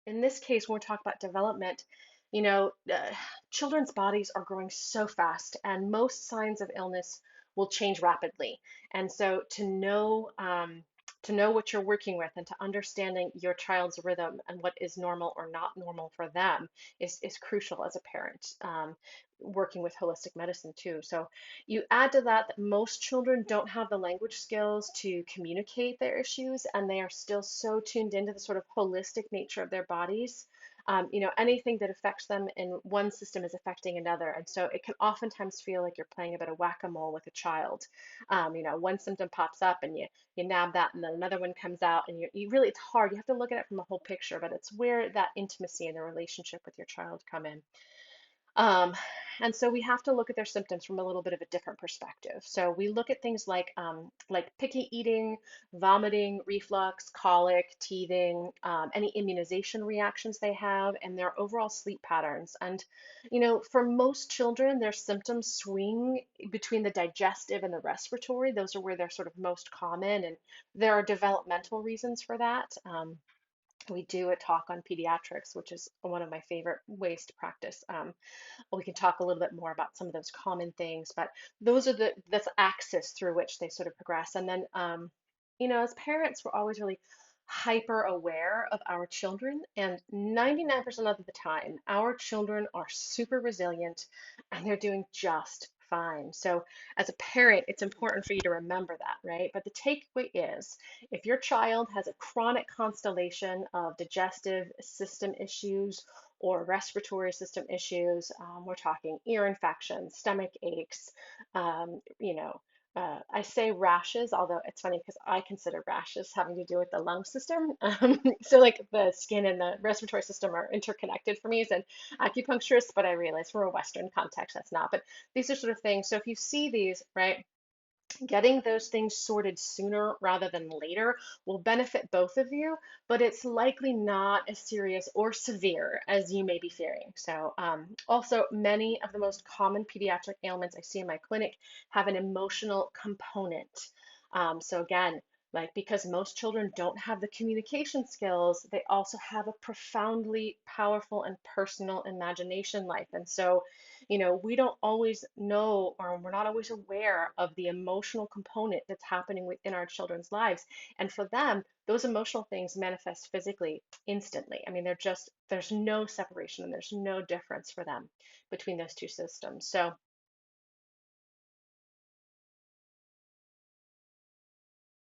In this case, when we're talking about development, you know, children's bodies are growing so fast, and most signs of illness will change rapidly. And so to know what you're working with and to understanding your child's rhythm and what is normal or not normal for them is crucial as a parent. Working with holistic medicine too. So you add to that that most children don't have the language skills to communicate their issues, and they are still so tuned into the sort of holistic nature of their bodies. Anything that affects them in one system is affecting another. And so it can oftentimes feel like you're playing a bit of whack-a-mole with a child. One symptom pops up and you nab that, and then another one comes out, and you really, it's hard. You have to look at it from the whole picture, but it's where that intimacy and the relationship with your child come in. Um, and so we have to look at their symptoms from a little bit of a different perspective. So we look at things like picky eating, vomiting, reflux, colic, teething, any immunization reactions they have, and their overall sleep patterns. And for most children, their symptoms swing between the digestive and the respiratory. Those are where they're sort of most common, and there are developmental reasons for that. We do a talk on pediatrics, which is one of my favorite ways to practice. We can talk a little bit more about some of those common things, but those are the axis through which they sort of progress. And then, as parents, we're always really hyper aware of our children, and 99% of the time, our children are super resilient and they're doing just fine. So, as a parent, it's important for you to remember that, right? But the takeaway is if your child has a chronic constellation of digestive system issues or respiratory system issues. We're talking ear infections, stomach aches, um, you know, I say rashes, although it's funny because I consider rashes having to do with the lung system. So like the skin and the respiratory system are interconnected for me as an acupuncturist, but I realize from a Western context that's not. But these are sort of things. So if you see these, right, getting those things sorted sooner rather than later will benefit both of you, but it's likely not as serious or severe as you may be fearing. So, also, many of the most common pediatric ailments I see in my clinic have an emotional component. So, again, like because most children don't have the communication skills, they also have a profoundly powerful and personal imagination life. And so, we don't always know or we're not always aware of the emotional component that's happening within our children's lives. And for them, those emotional things manifest physically instantly. I mean, there's no separation and there's no difference for them between those two systems. So,